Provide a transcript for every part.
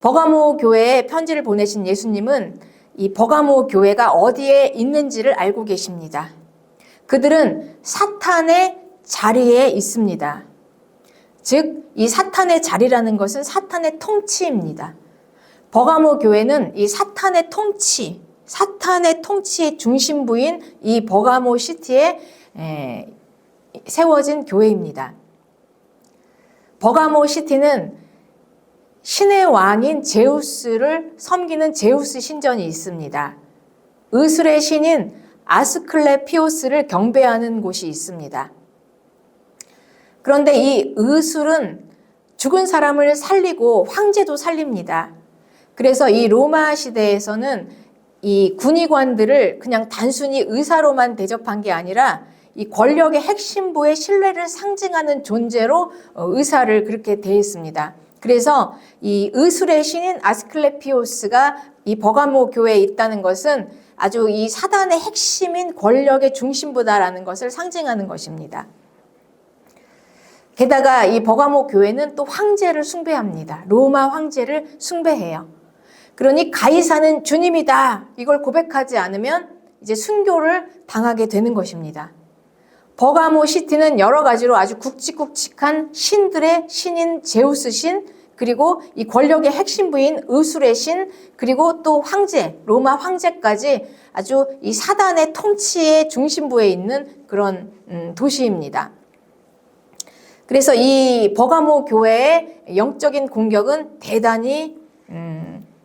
버가모 교회에 편지를 보내신 예수님은 이 버가모 교회가 어디에 있는지를 알고 계십니다. 그들은 사탄의 자리에 있습니다. 즉, 이 사탄의 자리라는 것은 사탄의 통치입니다. 버가모 교회는 이 사탄의 통치의 중심부인 이 버가모 시티에 세워진 교회입니다. 버가모 시티는 신의 왕인 제우스를 섬기는 제우스 신전이 있습니다. 의술의 신인 아스클레피오스를 경배하는 곳이 있습니다. 그런데 이 의술은 죽은 사람을 살리고 황제도 살립니다. 그래서 이 로마 시대에서는 이 군의관들을 그냥 단순히 의사로만 대접한 게 아니라 이 권력의 핵심부의 신뢰를 상징하는 존재로 의사를 그렇게 대했습니다. 그래서 이 의술의 신인 아스클레피오스가 이 버가모 교회에 있다는 것은 아주 이 사단의 핵심인 권력의 중심부다라는 것을 상징하는 것입니다. 게다가 이 버가모 교회는 또 황제를 숭배합니다. 로마 황제를 숭배해요. 그러니 가이사는 주님이다, 이걸 고백하지 않으면 이제 순교를 당하게 되는 것입니다. 버가모 시티는 여러 가지로 아주 굵직굵직한 신들의 신인 제우스 신, 그리고 이 권력의 핵심부인 의술의 신, 그리고 또 황제, 로마 황제까지 아주 이 사단의 통치의 중심부에 있는 그런 도시입니다. 그래서 이 버가모 교회의 영적인 공격은 대단히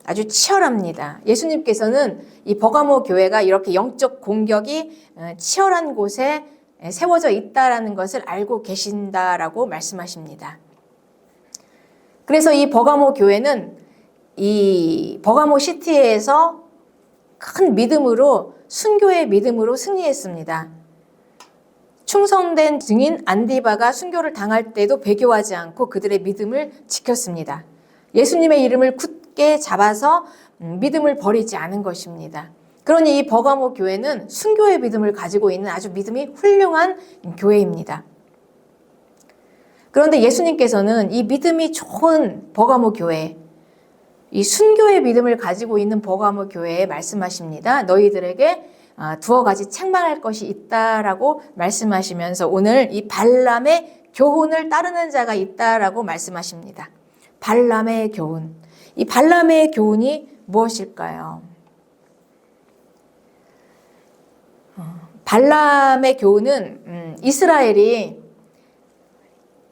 아주 치열합니다. 예수님께서는 이 버가모 교회가 이렇게 영적 공격이 치열한 곳에 세워져 있다라는 것을 알고 계신다라고 말씀하십니다. 그래서 이 버가모 교회는 이 버가모 시티에서 큰 믿음으로, 순교의 믿음으로 승리했습니다. 충성된 증인 안디바가 순교를 당할 때도 배교하지 않고 그들의 믿음을 지켰습니다. 예수님의 이름을 굳게 잡아서 믿음을 버리지 않은 것입니다. 그러니 이 버가모 교회는 순교의 믿음을 가지고 있는 아주 믿음이 훌륭한 교회입니다. 그런데 예수님께서는 이 믿음이 좋은 버가모 교회, 이 순교의 믿음을 가지고 있는 버가모 교회에 말씀하십니다. 너희들에게 두어 가지 책망할 것이 있다라고 말씀하시면서 오늘 이 발람의 교훈을 따르는 자가 있다라고 말씀하십니다. 발람의 교훈. 이 발람의 교훈이 무엇일까요? 발람의 교훈은 이스라엘이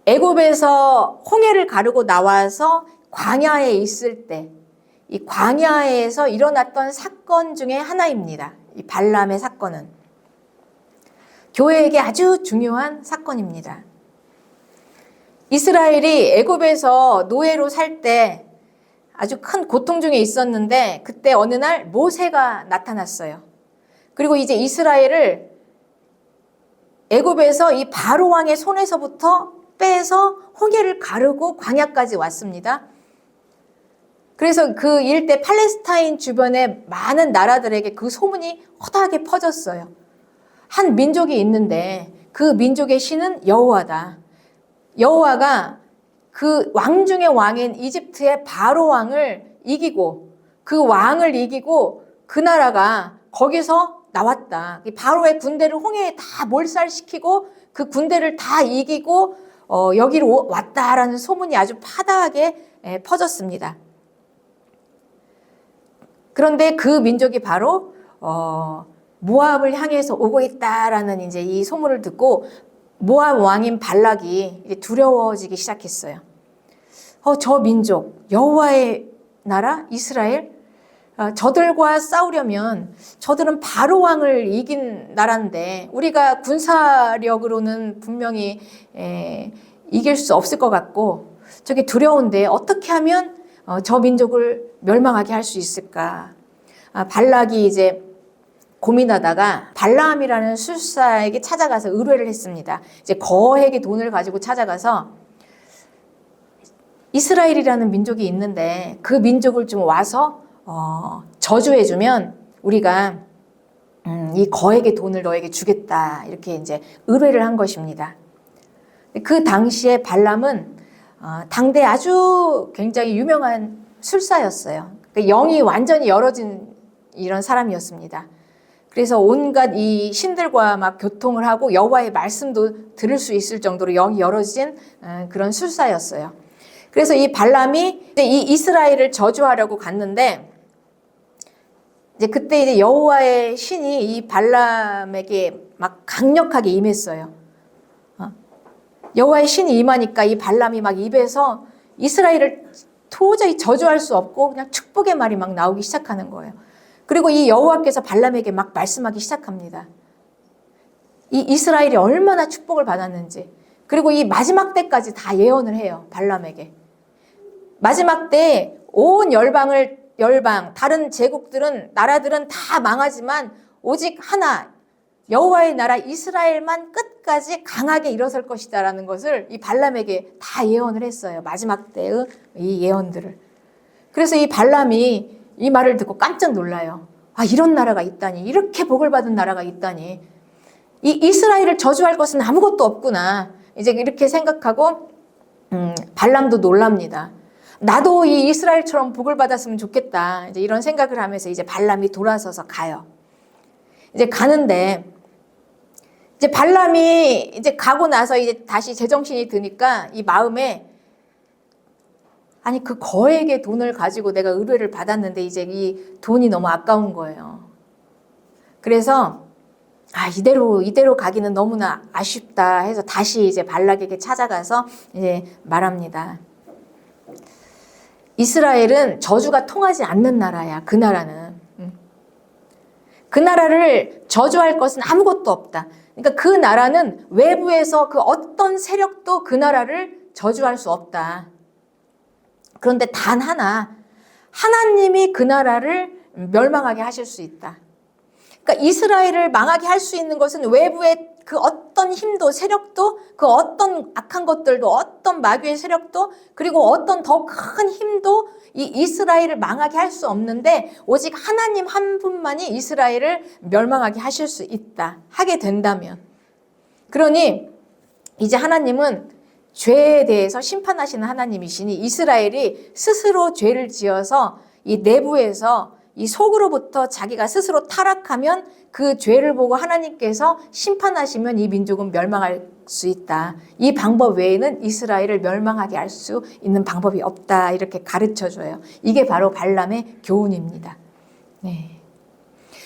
애굽에서 홍해를 가르고 나와서 광야에 있을 때 이 광야에서 일어났던 사건 중에 하나입니다. 이 발람의 사건은 교회에게 아주 중요한 사건입니다. 이스라엘이 애굽에서 노예로 살 때 아주 큰 고통 중에 있었는데 그때 어느 날 모세가 나타났어요. 그리고 이제 이스라엘을 애굽에서 이 바로 왕의 손에서부터 빼서 홍해를 가르고 광야까지 왔습니다. 그래서 그 일대 팔레스타인 주변의 많은 나라들에게 그 소문이 허다하게 퍼졌어요. 한 민족이 있는데 그 민족의 신은 여호와다. 여호와가 그 왕 중의 왕인 이집트의 바로 왕을 이기고 그 왕을 이기고 그 나라가 거기서 나왔다. 바로의 군대를 홍해에 다 몰살시키고 그 군대를 다 이기고 여기로 왔다라는 소문이 아주 파다하게 퍼졌습니다. 그런데 그 민족이 바로 모압을 향해서 오고 있다라는 이제 이 소문을 듣고 모압 왕인 발락이 이제 두려워지기 시작했어요. 저 민족, 여호와의 나라 이스라엘, 저들과 싸우려면 저들은 바로 왕을 이긴 나라인데 우리가 군사력으로는 분명히 이길 수 없을 것 같고 저게 두려운데 어떻게 하면 저 민족을 멸망하게 할 수 있을까? 발락이 이제 고민하다가 발람이라는 술사에게 찾아가서 의뢰를 했습니다. 이제 거액의 돈을 가지고 찾아가서 이스라엘이라는 민족이 있는데 그 민족을 좀 와서 저주해주면 우리가 이 거액의 돈을 너에게 주겠다, 이렇게 이제 의뢰를 한 것입니다. 그 당시에 발람은 당대 아주 굉장히 유명한 술사였어요. 그러니까 영이 완전히 열어진 이런 사람이었습니다. 그래서 온갖 이 신들과 막 교통을 하고 여호와의 말씀도 들을 수 있을 정도로 영이 열어진 그런 술사였어요. 그래서 이 발람이 이 이스라엘을 저주하려고 갔는데 이제 그때 이제 여호와의 신이 이 발람에게 막 강력하게 임했어요. 여호와의 신이 임하니까 이 발람이 막 입에서 이스라엘을 도저히 저주할 수 없고 그냥 축복의 말이 막 나오기 시작하는 거예요. 그리고 이 여호와께서 발람에게 막 말씀하기 시작합니다. 이 이스라엘이 얼마나 축복을 받았는지, 그리고 이 마지막 때까지 다 예언을 해요. 발람에게. 마지막 때 온 열방, 다른 제국들은, 나라들은 다 망하지만 오직 하나, 여호와의 나라 이스라엘만 끝까지 강하게 일어설 것이다라는 것을 이 발람에게 다 예언을 했어요. 마지막 때의 이 예언들을. 그래서 이 발람이 이 말을 듣고 깜짝 놀라요. 아, 이런 나라가 있다니. 이렇게 복을 받은 나라가 있다니. 이 이스라엘을 저주할 것은 아무것도 없구나. 이제 이렇게 생각하고 발람도 놀랍니다. 나도 이 이스라엘처럼 복을 받았으면 좋겠다. 이제 이런 생각을 하면서 이제 발람이 돌아서서 가요. 이제 가는데 이제 발람이 이제 가고 나서 이제 다시 제정신이 드니까 이 마음에 아니 그 거액의 돈을 가지고 내가 의뢰를 받았는데 이제 이 돈이 너무 아까운 거예요. 그래서 아 이대로 가기는 너무나 아쉽다 해서 다시 이제 발락에게 찾아가서 이제 말합니다. 이스라엘은 저주가 통하지 않는 나라야. 그 나라는. 그 나라를 저주할 것은 아무것도 없다. 그러니까 그 나라는 외부에서 그 어떤 세력도 그 나라를 저주할 수 없다. 그런데 단 하나, 하나님이 그 나라를 멸망하게 하실 수 있다. 그러니까 이스라엘을 망하게 할 수 있는 것은 외부의 그 어떤 힘도, 세력도, 그 어떤 악한 것들도, 어떤 마귀의 세력도, 그리고 어떤 더 큰 힘도 이 이스라엘을 망하게 할 수 없는데 오직 하나님 한 분만이 이스라엘을 멸망하게 하실 수 있다. 하게 된다면. 그러니 이제 하나님은 죄에 대해서 심판하시는 하나님이시니 이스라엘이 스스로 죄를 지어서 이 내부에서 이 속으로부터 자기가 스스로 타락하면 그 죄를 보고 하나님께서 심판하시면 이 민족은 멸망할 수 있다. 이 방법 외에는 이스라엘을 멸망하게 할 수 있는 방법이 없다. 이렇게 가르쳐줘요. 이게 바로 발람의 교훈입니다. 네.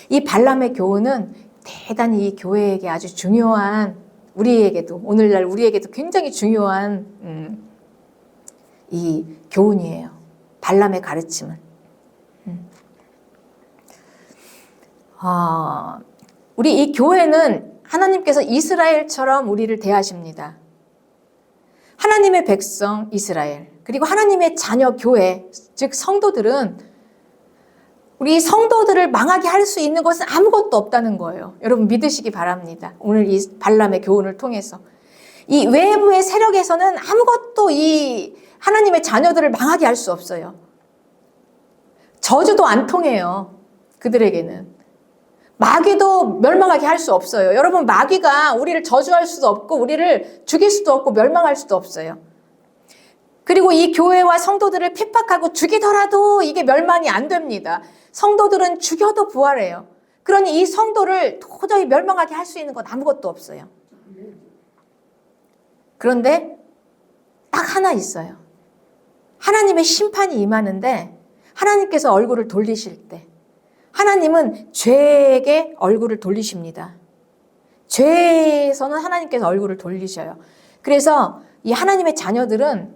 이 발람의 교훈은 대단히 이 교회에게 아주 중요한, 우리에게도 오늘날 우리에게도 굉장히 중요한 이 교훈이에요. 발람의 가르침은. 우리 이 교회는 하나님께서 이스라엘처럼 우리를 대하십니다. 하나님의 백성 이스라엘, 그리고 하나님의 자녀 교회, 즉 성도들은 우리 성도들을 망하게 할 수 있는 것은 아무것도 없다는 거예요. 여러분 믿으시기 바랍니다. 오늘 이 발람의 교훈을 통해서. 이 외부의 세력에서는 아무것도 이 하나님의 자녀들을 망하게 할 수 없어요. 저주도 안 통해요. 그들에게는. 마귀도 멸망하게 할 수 없어요. 여러분 마귀가 우리를 저주할 수도 없고 우리를 죽일 수도 없고 멸망할 수도 없어요. 그리고 이 교회와 성도들을 핍박하고 죽이더라도 이게 멸망이 안 됩니다. 성도들은 죽여도 부활해요. 그러니 이 성도를 도저히 멸망하게 할 수 있는 건 아무것도 없어요. 그런데 딱 하나 있어요. 하나님의 심판이 임하는데 하나님께서 얼굴을 돌리실 때 하나님은 죄에게 얼굴을 돌리십니다. 죄에서는 하나님께서 얼굴을 돌리셔요. 그래서 이 하나님의 자녀들은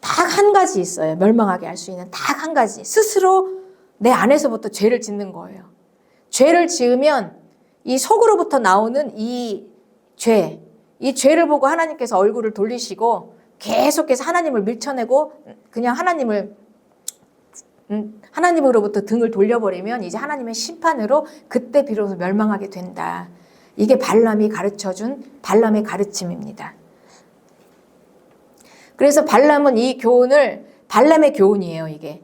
딱 한 가지 있어요. 멸망하게 할 수 있는 딱 한 가지. 스스로 내 안에서부터 죄를 짓는 거예요. 죄를 지으면 이 속으로부터 나오는 이 죄를 보고 하나님께서 얼굴을 돌리시고 계속해서 하나님을 밀쳐내고 그냥 하나님으로부터 등을 돌려버리면 이제 하나님의 심판으로 그때 비로소 멸망하게 된다. 이게 발람이 가르쳐준 발람의 가르침입니다. 그래서 발람은 이 교훈을, 발람의 교훈이에요, 이게.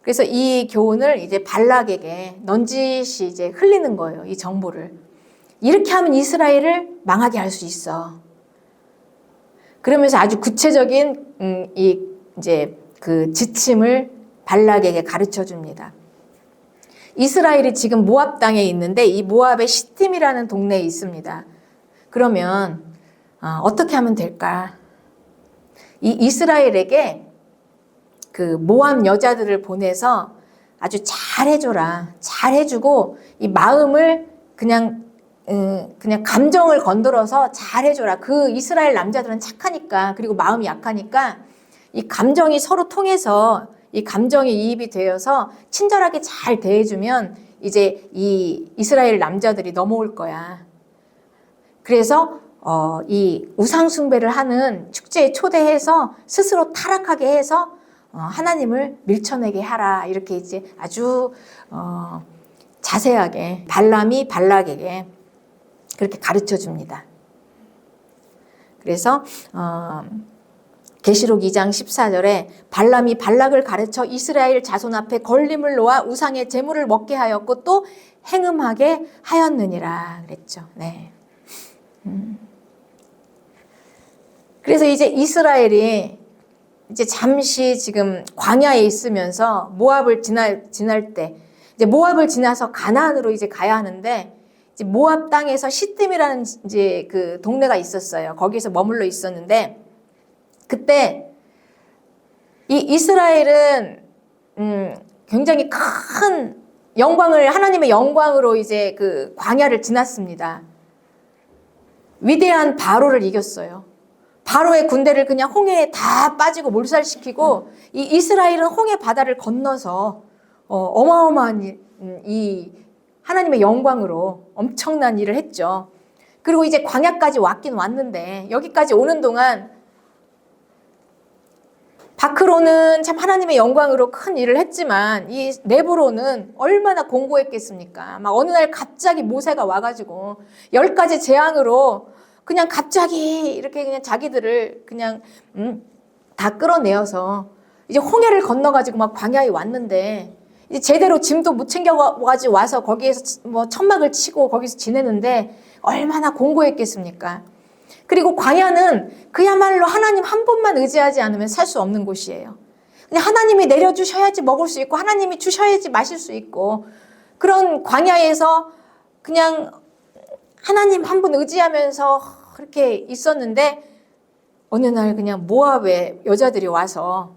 그래서 이 교훈을 이제 발락에게 넌지시 이제 흘리는 거예요, 이 정보를. 이렇게 하면 이스라엘을 망하게 할 수 있어. 그러면서 아주 구체적인 이제 그 지침을 발락에게 가르쳐 줍니다. 이스라엘이 지금 모압 땅에 있는데 이 모압의 시팀이라는 동네에 있습니다. 그러면 어떻게 하면 될까? 이 이스라엘에게 그 모압 여자들을 보내서 아주 잘해줘라. 잘해주고 이 마음을 그냥 감정을 건드려서 잘해줘라. 그 이스라엘 남자들은 착하니까, 그리고 마음이 약하니까 이 감정이 서로 통해서 이 감정이 이입이 되어서 친절하게 잘 대해주면 이제 이 이스라엘 남자들이 넘어올 거야. 그래서 이 우상 숭배를 하는 축제에 초대해서 스스로 타락하게 해서 하나님을 밀쳐내게 하라. 이렇게 이제 아주 자세하게 발람이 발락에게 그렇게 가르쳐 줍니다. 그래서 계시록 2장 14절에 발람이 발락을 가르쳐 이스라엘 자손 앞에 걸림을 놓아 우상의 제물을 먹게 하였고 또 행음하게 하였느니라 그랬죠. 네. 그래서 이제 이스라엘이 이제 잠시 지금 광야에 있으면서 모압을 지날 때 이제 모압을 지나서 가나안으로 이제 가야 하는데 이제 모압 땅에서 시팀이라는 이제 그 동네가 있었어요. 거기서 머물러 있었는데 그때 이 이스라엘은 굉장히 큰 영광을 하나님의 영광으로 이제 그 광야를 지났습니다. 위대한 바로를 이겼어요. 바로의 군대를 그냥 홍해에 다 빠지고 몰살시키고 이 이스라엘은 홍해 바다를 건너서 어마어마한 이 하나님의 영광으로 엄청난 일을 했죠. 그리고 이제 광야까지 왔긴 왔는데 여기까지 오는 동안 바크로는 참 하나님의 영광으로 큰 일을 했지만 이 네브로는 얼마나 공고했겠습니까? 막 어느 날 갑자기 모세가 와가지고 10가지 재앙으로 그냥 갑자기 이렇게 그냥 자기들을 그냥 다 끌어내어서 이제 홍해를 건너가지고 막 광야에 왔는데 이제 제대로 짐도 못 챙겨가지고 와서 거기에서 뭐 천막을 치고 거기서 지내는데 얼마나 공고했겠습니까? 그리고 광야는 그야말로 하나님 한 분만 의지하지 않으면 살 수 없는 곳이에요. 그냥 하나님이 내려주셔야지 먹을 수 있고 하나님이 주셔야지 마실 수 있고 그런 광야에서 그냥 하나님 한 분 의지하면서 그렇게 있었는데 어느 날 그냥 모압의 여자들이 와서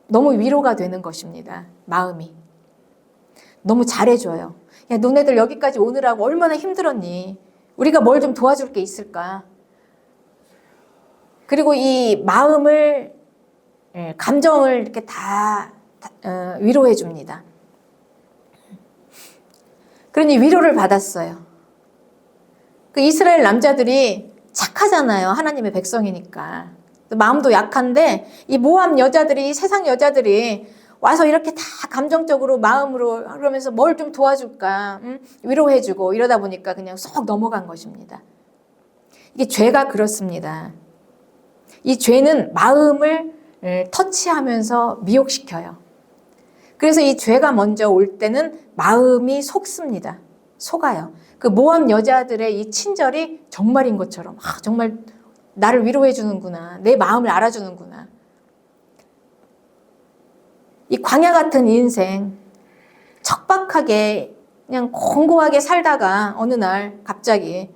너무 위로가 되는 것입니다. 마음이. 너무 잘해줘요. 야, 너네들 여기까지 오느라고 얼마나 힘들었니? 우리가 뭘 좀 도와줄 게 있을까? 그리고 이 마음을, 감정을 이렇게 다 위로해 줍니다. 그러니 위로를 받았어요. 그 이스라엘 남자들이 착하잖아요. 하나님의 백성이니까. 마음도 약한데 이 모압 여자들이, 세상 여자들이 와서 이렇게 다 감정적으로 마음으로 그러면서 뭘 좀 도와줄까 위로해주고 이러다 보니까 그냥 쏙 넘어간 것입니다. 이게 죄가 그렇습니다. 이 죄는 마음을 터치하면서 미혹시켜요. 그래서 이 죄가 먼저 올 때는 마음이 속습니다. 속아요. 그 모압 여자들의 이 친절이 정말인 것처럼 정말 나를 위로해 주는구나. 내 마음을 알아주는구나. 이 광야 같은 인생 척박하게 그냥 공고하게 살다가 어느 날 갑자기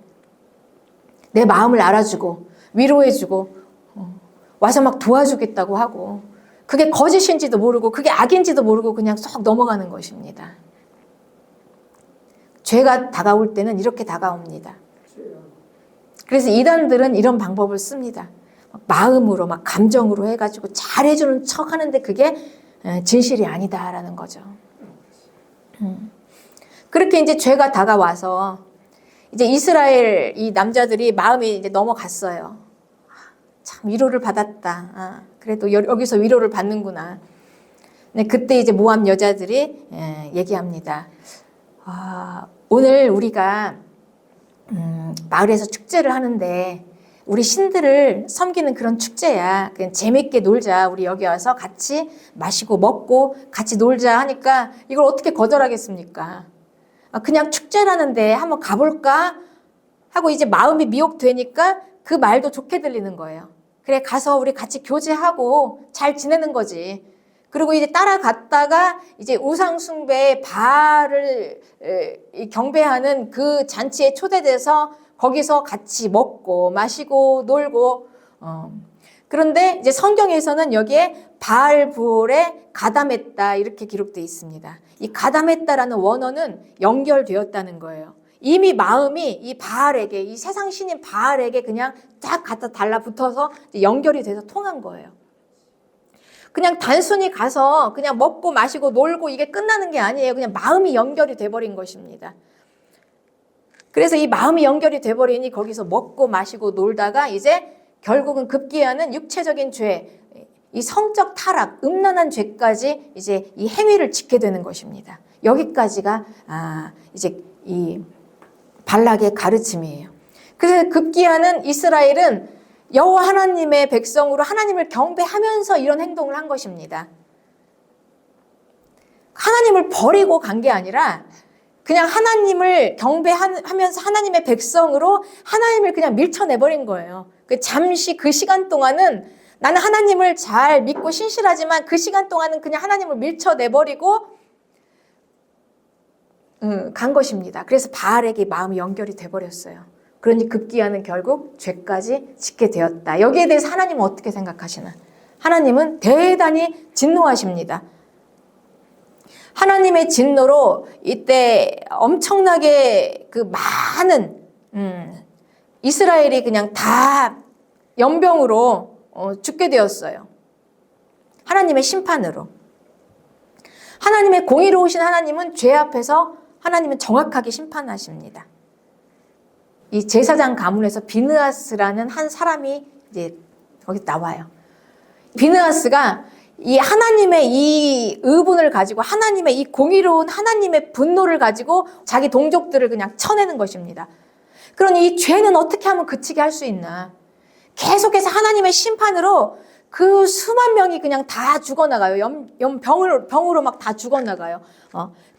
내 마음을 알아주고 위로해주고 와서 막 도와주겠다고 하고 그게 거짓인지도 모르고 그게 악인지도 모르고 그냥 쏙 넘어가는 것입니다. 죄가 다가올 때는 이렇게 다가옵니다. 그래서 이단들은 이런 방법을 씁니다. 마음으로 막 감정으로 해가지고 잘해주는 척 하는데 그게 진실이 아니다라는 거죠. 그렇게 이제 죄가 다가와서 이제 이스라엘 이 남자들이 마음이 이제 넘어갔어요. 참 위로를 받았다. 그래도 여기서 위로를 받는구나. 네, 그때 이제 모압 여자들이 얘기합니다. 오늘 우리가 마을에서 축제를 하는데 우리 신들을 섬기는 그런 축제야. 그냥 재밌게 놀자. 우리 여기 와서 같이 마시고 먹고 같이 놀자 하니까 이걸 어떻게 거절하겠습니까? 그냥 축제라는데 한번 가볼까? 하고 이제 마음이 미혹되니까 그 말도 좋게 들리는 거예요. 그래 가서 우리 같이 교제하고 잘 지내는 거지. 그리고 이제 따라갔다가 이제 우상숭배의 바알을 경배하는 그 잔치에 초대돼서 거기서 같이 먹고 마시고 놀고, 그런데 이제 성경에서는 여기에 바알불에 가담했다 이렇게 기록되어 있습니다. 이 가담했다라는 원어는 연결되었다는 거예요. 이미 마음이 이 바알에게, 이 세상 신인 바알에게 그냥 딱 갖다 달라붙어서 연결이 돼서 통한 거예요. 그냥 단순히 가서 그냥 먹고 마시고 놀고 이게 끝나는 게 아니에요. 그냥 마음이 연결이 돼버린 것입니다. 그래서 이 마음이 연결이 돼버리니 거기서 먹고 마시고 놀다가 이제 결국은 급기야는 육체적인 죄, 이 성적 타락, 음란한 죄까지 이제 이 행위를 짓게 되는 것입니다. 여기까지가 이제 이 발락의 가르침이에요. 그래서 급기야는 이스라엘은 여호와 하나님의 백성으로 하나님을 경배하면서 이런 행동을 한 것입니다. 하나님을 버리고 간 게 아니라 그냥 하나님을 경배하면서 하나님의 백성으로 하나님을 그냥 밀쳐내버린 거예요. 잠시 그 시간 동안은 나는 하나님을 잘 믿고 신실하지만 그 시간 동안은 그냥 하나님을 밀쳐내버리고 간 것입니다. 그래서 바알에게 마음이 연결이 돼버렸어요. 그러니 급기야는 결국 죄까지 짓게 되었다. 여기에 대해서 하나님은 어떻게 생각하시나? 하나님은 대단히 진노하십니다. 하나님의 진노로 이때 엄청나게 그 많은 이스라엘이 그냥 다 연병으로 죽게 되었어요. 하나님의 심판으로. 하나님의 공의로우신 하나님은 죄 앞에서 하나님은 정확하게 심판하십니다. 이 제사장 가문에서 비느하스라는 한 사람이 이제 거기 나와요. 비느하스가 이 하나님의 이 의분을 가지고 하나님의 이 공의로운 하나님의 분노를 가지고 자기 동족들을 그냥 쳐내는 것입니다. 그러니 이 죄는 어떻게 하면 그치게 할 수 있나? 계속해서 하나님의 심판으로 그 수만 명이 그냥 다 죽어나가요. 병으로 막 다 죽어나가요.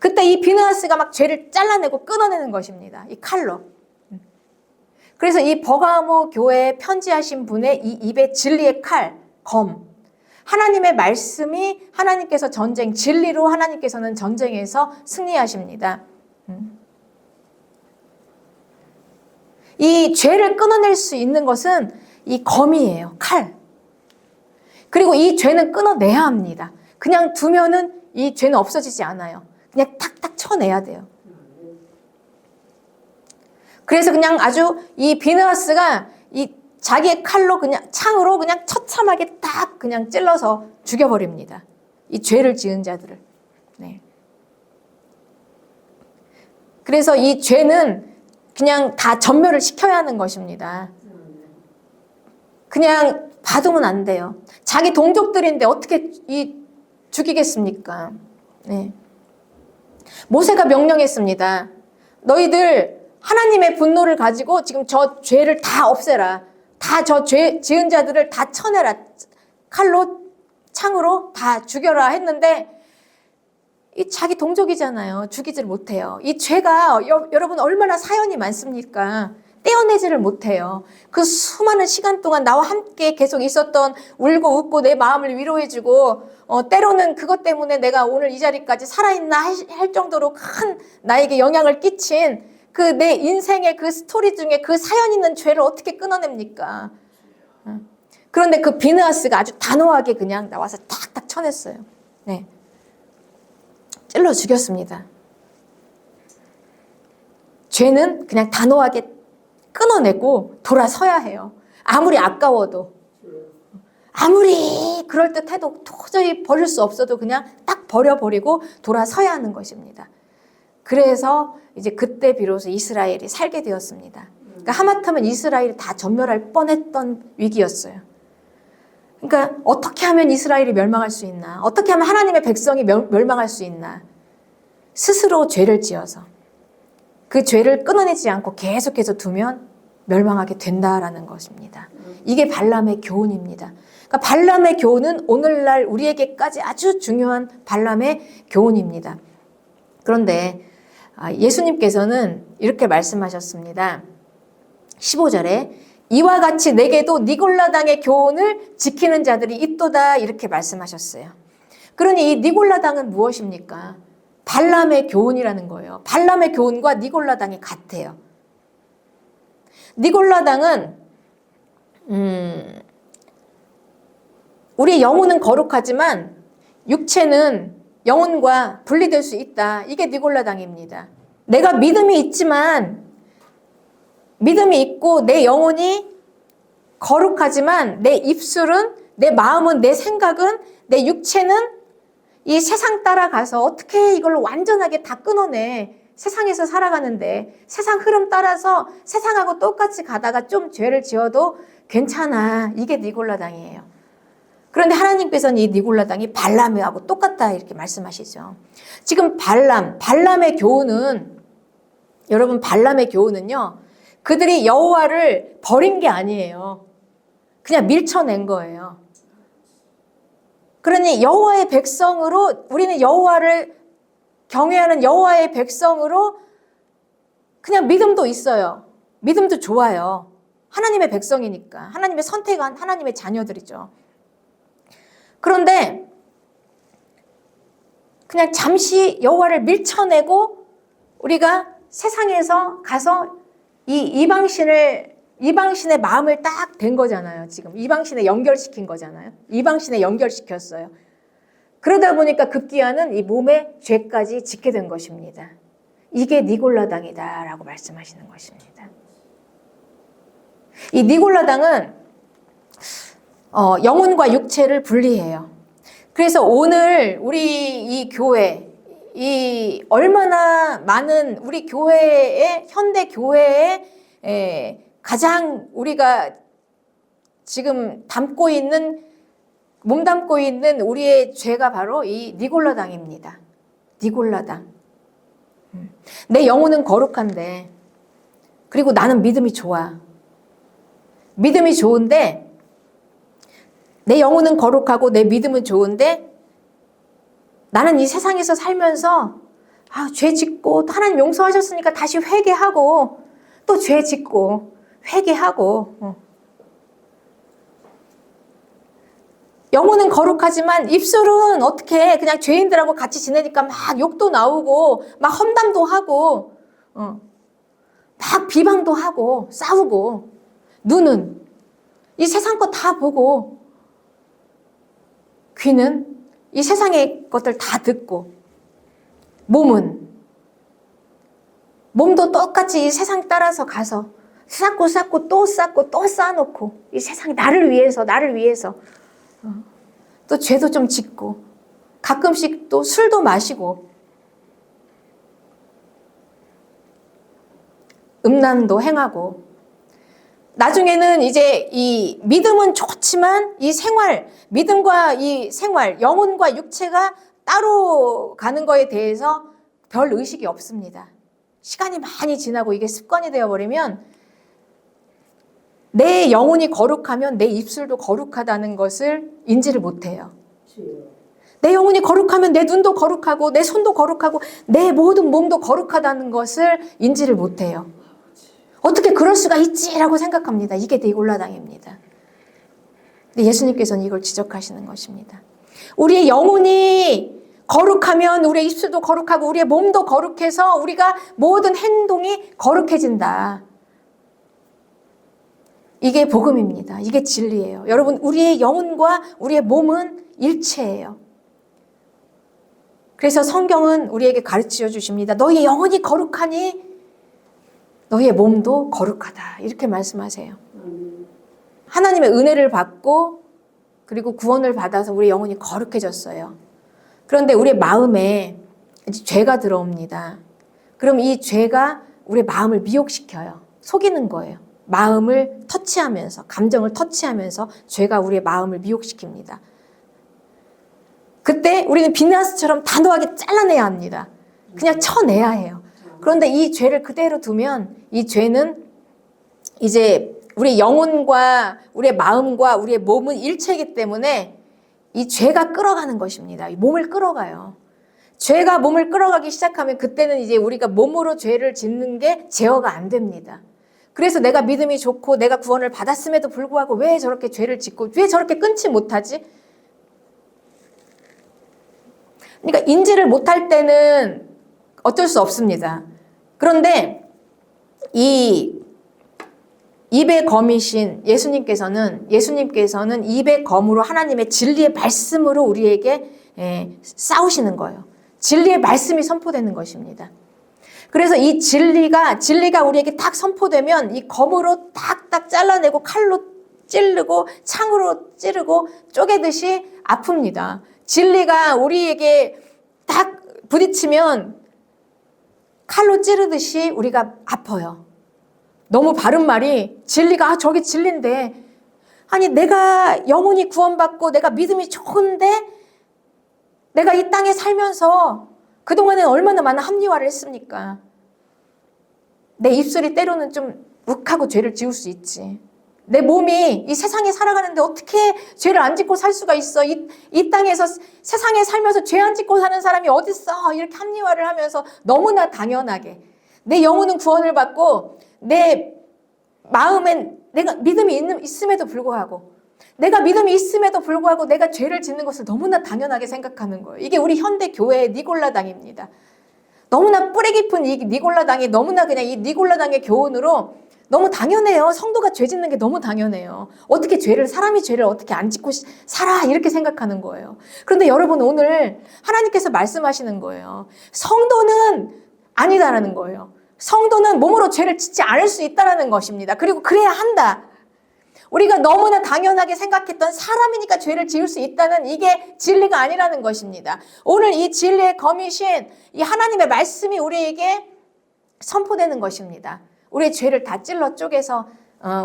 그때 이 비느하스가 막 죄를 잘라내고 끊어내는 것입니다. 이 칼로. 그래서 이 버가모 교회에 편지하신 분의 이 입에 진리의 칼, 검. 하나님의 말씀이 하나님께서 진리로 하나님께서는 전쟁에서 승리하십니다. 이 죄를 끊어낼 수 있는 것은 이 검이에요. 칼. 그리고 이 죄는 끊어내야 합니다. 그냥 두면은 이 죄는 없어지지 않아요. 그냥 탁탁 쳐내야 돼요. 그래서 그냥 아주 이 비느하스가 이 자기의 칼로 그냥 창으로 그냥 처참하게 딱 그냥 찔러서 죽여버립니다. 이 죄를 지은 자들을. 네. 그래서 이 죄는 그냥 다 전멸을 시켜야 하는 것입니다. 그냥 봐두면 안 돼요. 자기 동족들인데 어떻게 죽이겠습니까? 네. 모세가 명령했습니다. 너희들 하나님의 분노를 가지고 지금 저 죄를 다 없애라. 다 저 죄 지은 자들을 다 쳐내라. 칼로 창으로 다 죽여라 했는데 이 자기 동족이잖아요. 죽이질 못해요. 이 죄가 여러분 얼마나 사연이 많습니까? 떼어내지를 못해요. 그 수많은 시간 동안 나와 함께 계속 있었던 울고 웃고 내 마음을 위로해주고 때로는 그것 때문에 내가 오늘 이 자리까지 살아있나 할 정도로 큰 나에게 영향을 끼친 그 내 인생의 그 스토리 중에 그 사연 있는 죄를 어떻게 끊어냅니까? 그런데 그 비느하스가 아주 단호하게 그냥 나와서 탁탁 쳐냈어요. 네. 찔러 죽였습니다. 죄는 그냥 단호하게 끊어내고 돌아서야 해요. 아무리 아까워도. 아무리 그럴듯해도 도저히 버릴 수 없어도 그냥 딱 버려버리고 돌아서야 하는 것입니다. 그래서 이제 그때 비로소 이스라엘이 살게 되었습니다. 그러니까 하마터면 이스라엘이 다 전멸할 뻔했던 위기였어요. 그러니까 어떻게 하면 이스라엘이 멸망할 수 있나? 어떻게 하면 하나님의 백성이 멸망할 수 있나? 스스로 죄를 지어서 그 죄를 끊어내지 않고 계속해서 두면 멸망하게 된다라는 것입니다. 이게 발람의 교훈입니다. 그러니까 발람의 교훈은 오늘날 우리에게까지 아주 중요한 발람의 교훈입니다. 그런데 예수님께서는 이렇게 말씀하셨습니다. 15절에 이와 같이 내게도 니골라당의 교훈을 지키는 자들이 있도다 이렇게 말씀하셨어요. 그러니 이 니골라당은 무엇입니까? 발람의 교훈이라는 거예요. 발람의 교훈과 니골라당이 같아요. 니골라당은 우리 영혼은 거룩하지만 육체는 영혼과 분리될 수 있다. 이게 니골라당입니다. 내가 믿음이 있지만 믿음이 있고 내 영혼이 거룩하지만 내 입술은, 내 마음은, 내 생각은, 내 육체는 이 세상 따라가서 어떻게 이걸 완전하게 다 끊어내. 세상에서 살아가는데 세상 흐름 따라서 세상하고 똑같이 가다가 좀 죄를 지어도 괜찮아. 이게 니골라당이에요. 그런데 하나님께서는 이 니골라당이 발람하고 똑같다 이렇게 말씀하시죠. 지금 발람의 교훈은, 여러분 발람의 교훈은요, 그들이 여호와를 버린 게 아니에요. 그냥 밀쳐낸 거예요. 그러니 여호와의 백성으로, 우리는 여호와를 경외하는 여호와의 백성으로 그냥 믿음도 있어요. 믿음도 좋아요. 하나님의 백성이니까. 하나님의 선택한 하나님의 자녀들이죠. 그런데 그냥 잠시 여호와를 밀쳐내고 우리가 세상에서 가서 이 이방신의 마음을 딱 댄 거잖아요. 지금 이방신에 연결시킨 거잖아요. 이방신에 연결시켰어요. 그러다 보니까 급기야는 이 몸의 죄까지 짓게 된 것입니다. 이게 니골라당이다라고 말씀하시는 것입니다. 이 니골라당은 영혼과 육체를 분리해요. 그래서 오늘 우리 이 교회, 이 얼마나 많은 우리 교회의, 현대 교회의 가장 우리가 지금 몸담고 있는 우리의 죄가 바로 이 니골라당입니다. 니골라당. 내 영혼은 거룩한데, 그리고 나는 믿음이 좋아. 믿음이 좋은데, 내 영혼은 거룩하고 내 믿음은 좋은데, 나는 이 세상에서 살면서 죄 짓고 또 하나님 용서하셨으니까 다시 회개하고 또 죄 짓고 회개하고, 영혼은 거룩하지만 입술은 어떻게 그냥 죄인들하고 같이 지내니까 막 욕도 나오고 막 험담도 하고 막 비방도 하고 싸우고, 눈은 이 세상 거 다 보고 귀는 이 세상의 것들 다 듣고, 몸도 똑같이 이 세상 따라서 가서 쌓고 또 쌓아놓고, 이 세상이 나를 위해서 또 죄도 좀 짓고, 가끔씩 또 술도 마시고, 음란도 행하고, 나중에는 이제 이 믿음은 좋지만 이 생활, 믿음과 이 생활, 영혼과 육체가 따로 가는 거에 대해서 별 의식이 없습니다. 시간이 많이 지나고 이게 습관이 되어버리면 내 영혼이 거룩하면 내 입술도 거룩하다는 것을 인지를 못해요. 내 영혼이 거룩하면 내 눈도 거룩하고 내 손도 거룩하고 내 모든 몸도 거룩하다는 것을 인지를 못해요. 어떻게 그럴 수가 있지라고 생각합니다. 이게 니골라당입니다. 근데 예수님께서는 이걸 지적하시는 것입니다. 우리의 영혼이 거룩하면 우리의 입술도 거룩하고 우리의 몸도 거룩해서 우리가 모든 행동이 거룩해진다. 이게 복음입니다. 이게 진리예요. 여러분, 우리의 영혼과 우리의 몸은 일체예요. 그래서 성경은 우리에게 가르쳐 주십니다. 너희의 영혼이 거룩하니 너희의 몸도 거룩하다. 이렇게 말씀하세요. 하나님의 은혜를 받고 그리고 구원을 받아서 우리 영혼이 거룩해졌어요. 그런데 우리 마음에 이제 죄가 들어옵니다. 그럼 이 죄가 우리 마음을 미혹시켜요. 속이는 거예요. 마음을 터치하면서, 감정을 터치하면서 죄가 우리의 마음을 미혹시킵니다. 그때 우리는 비나스처럼 단호하게 잘라내야 합니다. 그냥 쳐내야 해요. 그런데 이 죄를 그대로 두면 이 죄는 이제 우리 영혼과 우리의 마음과 우리의 몸은 일체이기 때문에 이 죄가 끌어가는 것입니다. 이 몸을 끌어가요. 죄가 몸을 끌어가기 시작하면 그때는 이제 우리가 몸으로 죄를 짓는 게 제어가 안 됩니다. 그래서 내가 믿음이 좋고 내가 구원을 받았음에도 불구하고 왜 저렇게 죄를 짓고 왜 저렇게 끊지 못하지? 그러니까 인지를 못할 때는 어쩔 수 없습니다. 그런데 이 입의 검이신 예수님께서는 입의 검으로 하나님의 진리의 말씀으로 우리에게 싸우시는 거예요. 진리의 말씀이 선포되는 것입니다. 그래서 이 진리가 우리에게 딱 선포되면 이 검으로 딱딱 잘라내고 칼로 찌르고 창으로 찌르고 쪼개듯이 아픕니다. 진리가 우리에게 딱 부딪히면 칼로 찌르듯이 우리가 아파요. 너무 바른 말이 진리가 저게 진리인데 아니 내가 영혼이 구원받고 내가 믿음이 좋은데 내가 이 땅에 살면서 그동안에 얼마나 많은 합리화를 했습니까? 내 입술이 때로는 좀 욱하고 죄를 지을 수 있지. 내 몸이 이 세상에 살아가는데 어떻게 죄를 안 짓고 살 수가 있어? 이 땅에서 세상에 살면서 죄 안 짓고 사는 사람이 어딨어? 이렇게 합리화를 하면서 너무나 당연하게 내 영혼은 구원을 받고 내 마음엔 내가 믿음이 있음에도 불구하고 내가 죄를 짓는 것을 너무나 당연하게 생각하는 거예요. 이게 우리 현대 교회의 니골라당입니다. 너무나 뿌리 깊은 이 니골라당이 너무나 그냥 이 니골라당의 교훈으로 너무 당연해요. 성도가 죄 짓는 게 너무 당연해요. 어떻게 사람이 죄를 어떻게 안 짓고 살아 이렇게 생각하는 거예요. 그런데 여러분 오늘 하나님께서 말씀하시는 거예요. 성도는 아니다라는 거예요. 성도는 몸으로 죄를 짓지 않을 수 있다라는 것입니다. 그리고 그래야 한다. 우리가 너무나 당연하게 생각했던 사람이니까 죄를 지을 수 있다는 이게 진리가 아니라는 것입니다. 오늘 이 진리의 검이신 이 하나님의 말씀이 우리에게 선포되는 것입니다. 우리의 죄를 다 찔러 쪼개서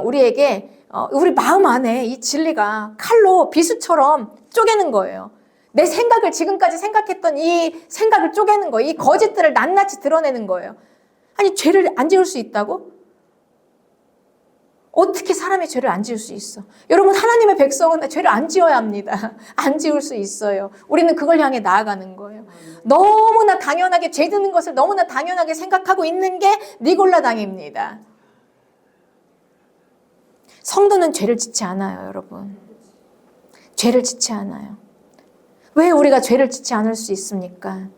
우리에게 우리 마음 안에 이 진리가 칼로 비수처럼 쪼개는 거예요. 내 생각을 지금까지 생각했던 이 생각을 쪼개는 거예요. 이 거짓들을 낱낱이 드러내는 거예요. 아니 죄를 안 지을 수 있다고? 어떻게 사람이 죄를 안 지을 수 있어? 여러분 하나님의 백성은 죄를 안 지어야 합니다. 안 지을 수 있어요. 우리는 그걸 향해 나아가는 거예요. 너무나 당연하게 죄 짓는 것을 너무나 당연하게 생각하고 있는 게 니골라당입니다. 성도는 죄를 짓지 않아요, 여러분. 죄를 짓지 않아요. 왜 우리가 죄를 짓지 않을 수 있습니까?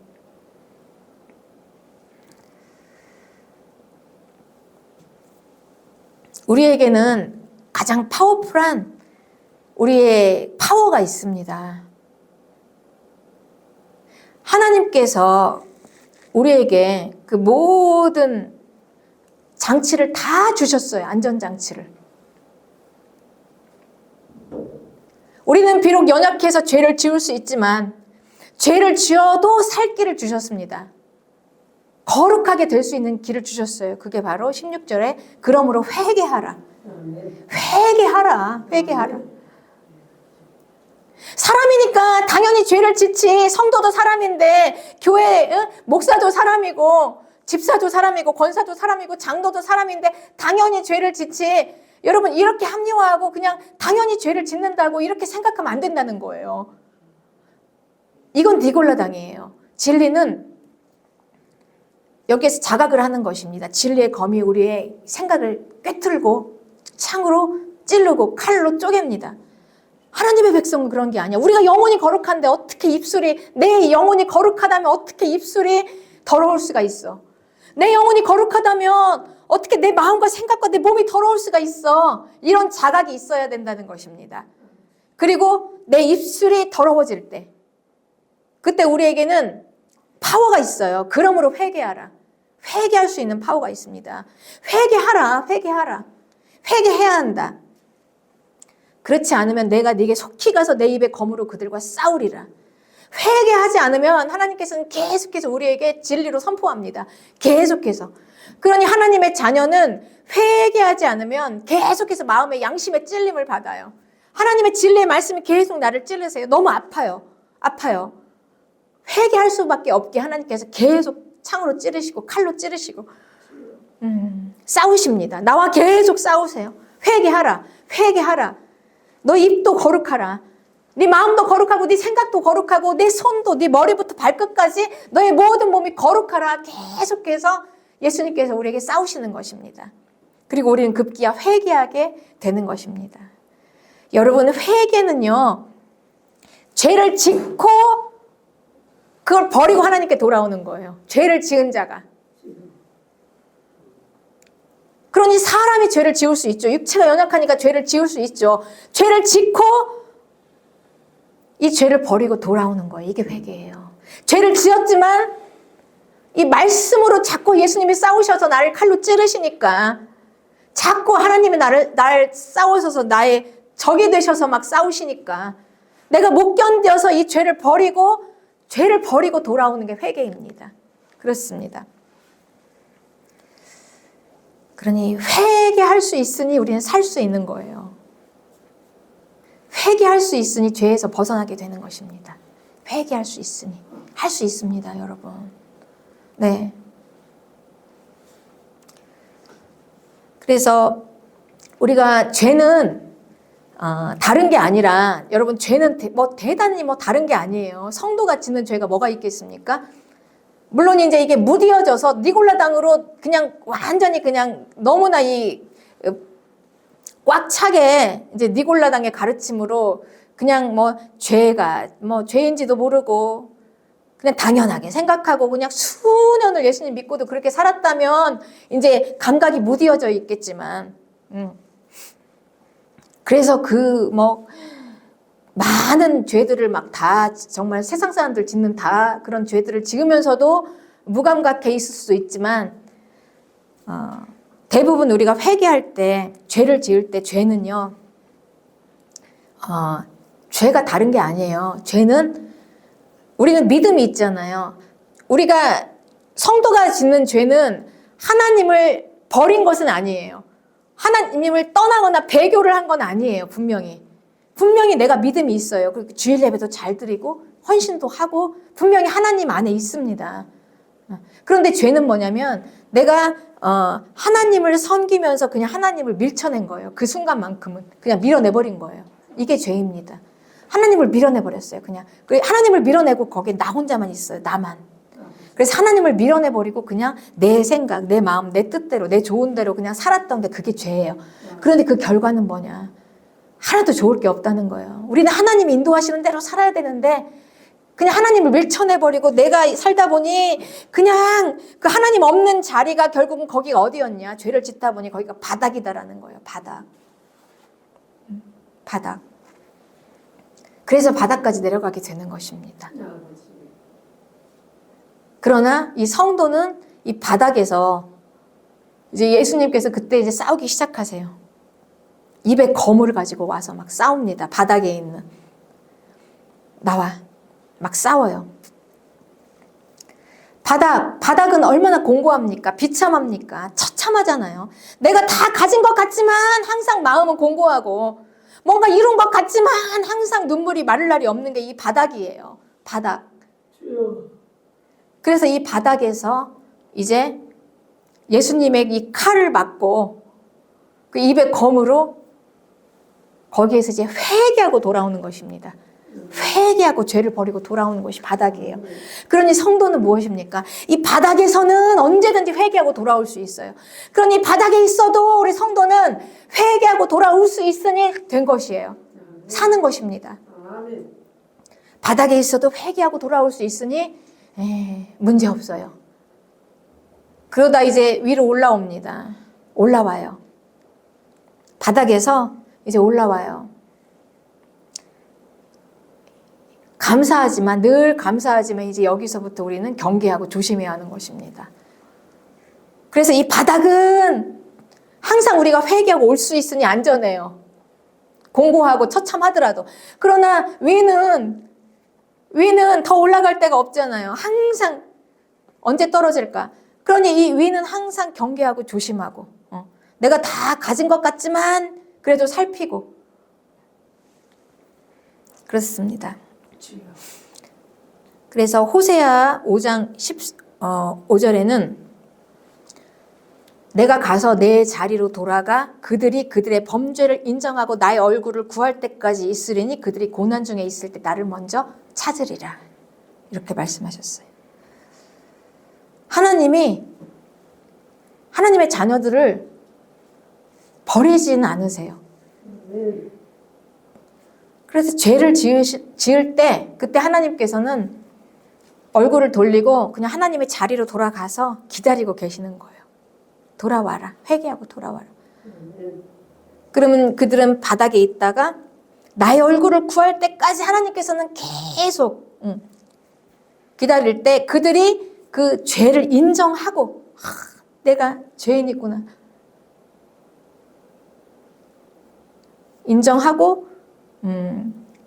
우리에게는 가장 파워풀한 우리의 파워가 있습니다. 하나님께서 우리에게 그 모든 장치를 다 주셨어요. 안전장치를. 우리는 비록 연약해서 죄를 지을 수 있지만 죄를 지어도 살 길을 주셨습니다. 거룩하게 될 수 있는 길을 주셨어요. 그게 바로 16절에 그러므로 회개하라. 회개하라. 사람이니까 당연히 죄를 짓지. 성도도 사람인데 교회 목사도 사람이고 집사도 사람이고 권사도 사람이고 장로도 사람인데 당연히 죄를 짓지. 여러분 이렇게 합리화하고 그냥 당연히 죄를 짓는다고 이렇게 생각하면 안 된다는 거예요. 이건 니골라당이에요. 진리는 여기에서 자각을 하는 것입니다. 진리의 검이 우리의 생각을 꿰뚫고 창으로 찌르고 칼로 쪼갭니다. 하나님의 백성은 그런 게 아니야. 우리가 영혼이 거룩한데 어떻게 내 영혼이 거룩하다면 어떻게 입술이 더러울 수가 있어. 내 영혼이 거룩하다면 어떻게 내 마음과 생각과 내 몸이 더러울 수가 있어. 이런 자각이 있어야 된다는 것입니다. 그리고 내 입술이 더러워질 때 그때 우리에게는 파워가 있어요. 그러므로 회개하라. 회개할 수 있는 파워가 있습니다. 회개하라. 회개해야 한다. 그렇지 않으면 내가 네게 속히 가서 내 입에 검으로 그들과 싸우리라. 회개하지 않으면 하나님께서는 계속해서 우리에게 진리로 선포합니다. 계속해서. 그러니 하나님의 자녀는 회개하지 않으면 계속해서 마음의 양심의 찔림을 받아요. 하나님의 진리의 말씀이 계속 나를 찔르세요. 너무 아파요. 회개할 수밖에 없게 하나님께서 계속 창으로 찌르시고 칼로 찌르시고 싸우십니다. 나와 계속 싸우세요. 회개하라. 너 입도 거룩하라. 네 마음도 거룩하고 네 생각도 거룩하고 네 손도 네 머리부터 발끝까지 너의 모든 몸이 거룩하라. 계속해서 예수님께서 우리에게 싸우시는 것입니다. 그리고 우리는 급기야 회개하게 되는 것입니다. 여러분 회개는요. 죄를 짓고 그걸 버리고 하나님께 돌아오는 거예요. 죄를 지은 자가. 그러니 사람이 죄를 지을 수 있죠. 육체가 연약하니까 죄를 지을 수 있죠. 죄를 짓고 이 죄를 버리고 돌아오는 거예요. 이게 회개예요. 죄를 지었지만 이 말씀으로 자꾸 예수님이 싸우셔서 나를 칼로 찌르시니까, 자꾸 하나님이 나를 싸우셔서 나의 적이 되셔서 막 싸우시니까 내가 못 견뎌서 이 죄를 버리고 돌아오는 게 회개입니다. 그렇습니다. 그러니 회개할 수 있으니 우리는 살 수 있는 거예요. 회개할 수 있으니 죄에서 벗어나게 되는 것입니다. 회개할 수 있으니. 할 수 있습니다, 여러분. 네. 그래서 우리가 죄는 다른 게 아니라, 여러분, 죄는 대단히 다른 게 아니에요. 성도가 짓는 죄가 뭐가 있겠습니까? 물론 이제 이게 무디어져서 니골라당으로 그냥 완전히 그냥 너무나 꽉 차게 이제 니골라당의 가르침으로 그냥 죄가 죄인지도 모르고 그냥 당연하게 생각하고 그냥 수년을 예수님 믿고도 그렇게 살았다면 이제 감각이 무디어져 있겠지만, 그래서 많은 죄들을 막 다 정말 세상 사람들 짓는 다 그런 죄들을 지으면서도 무감각해 있을 수도 있지만, 대부분 우리가 회개할 때, 죄를 지을 때 죄는요, 죄가 다른 게 아니에요. 죄는 우리는 믿음이 있잖아요. 우리가 성도가 짓는 죄는 하나님을 버린 것은 아니에요. 하나님을 떠나거나 배교를 한 건 아니에요. 분명히 내가 믿음이 있어요. 그리고 주일 예배도 잘 드리고 헌신도 하고 분명히 하나님 안에 있습니다. 그런데 죄는 뭐냐면 내가 하나님을 섬기면서 그냥 하나님을 밀쳐낸 거예요. 그 순간만큼은 그냥 밀어내버린 거예요. 이게 죄입니다. 하나님을 밀어내버렸어요. 그냥 하나님을 밀어내고 거기에 나 혼자만 있어요. 나만. 그래서 하나님을 밀어내버리고 그냥 내 생각, 내 마음, 내 뜻대로, 내 좋은 대로 그냥 살았던 게 그게 죄예요. 그런데 그 결과는 뭐냐? 하나도 좋을 게 없다는 거예요. 우리는 하나님이 인도하시는 대로 살아야 되는데 그냥 하나님을 밀쳐내버리고 내가 살다 보니 그냥 그 하나님 없는 자리가 결국은 거기가 어디였냐? 죄를 짓다 보니 거기가 바닥이다라는 거예요. 바닥. 그래서 바닥까지 내려가게 되는 것입니다. 그러나 이 성도는 이 바닥에서 이제 예수님께서 그때 이제 싸우기 시작하세요. 입에 거물을 가지고 와서 막 싸웁니다. 바닥에 있는. 나와. 막 싸워요. 바닥은 얼마나 공고합니까? 비참합니까? 처참하잖아요. 내가 다 가진 것 같지만 항상 마음은 공고하고 뭔가 이룬 것 같지만 항상 눈물이 마를 날이 없는 게 이 바닥이에요. 바닥. 그래서 이 바닥에서 이제 예수님의 이 칼을 맞고 그 입에 검으로 거기에서 이제 회개하고 돌아오는 것입니다. 회개하고 죄를 버리고 돌아오는 것이 바닥이에요. 그러니 성도는 무엇입니까? 이 바닥에서는 언제든지 회개하고 돌아올 수 있어요. 그러니 바닥에 있어도 우리 성도는 회개하고 돌아올 수 있으니 된 것이에요. 사는 것입니다. 바닥에 있어도 회개하고 돌아올 수 있으니 문제 없어요. 그러다 이제 위로 올라옵니다. 올라와요. 바닥에서 이제 올라와요. 늘 감사하지만 이제 여기서부터 우리는 경계하고 조심해야 하는 것입니다. 그래서 이 바닥은 항상 우리가 회개하고 올 수 있으니 안전해요. 공고하고 처참하더라도. 그러나 위는 더 올라갈 데가 없잖아요. 항상 언제 떨어질까? 그러니 이 위는 항상 경계하고 조심하고 내가 다 가진 것 같지만 그래도 살피고 그렇습니다. 그래서 호세아 5장 5절에는 내가 가서 내 자리로 돌아가 그들이 그들의 범죄를 인정하고 나의 얼굴을 구할 때까지 있으리니 그들이 고난 중에 있을 때 나를 먼저 찾으리라. 이렇게 말씀하셨어요. 하나님의 자녀들을 버리지는 않으세요. 그래서 죄를 지을 때 그때 하나님께서는 얼굴을 돌리고 그냥 하나님의 자리로 돌아가서 기다리고 계시는 거예요. 돌아와라. 회개하고 돌아와라. 그러면 그들은 바닥에 있다가 나의 얼굴을 구할 때까지 하나님께서는 계속 기다릴 때 그들이 그 죄를 인정하고 내가 죄인이구나. 인정하고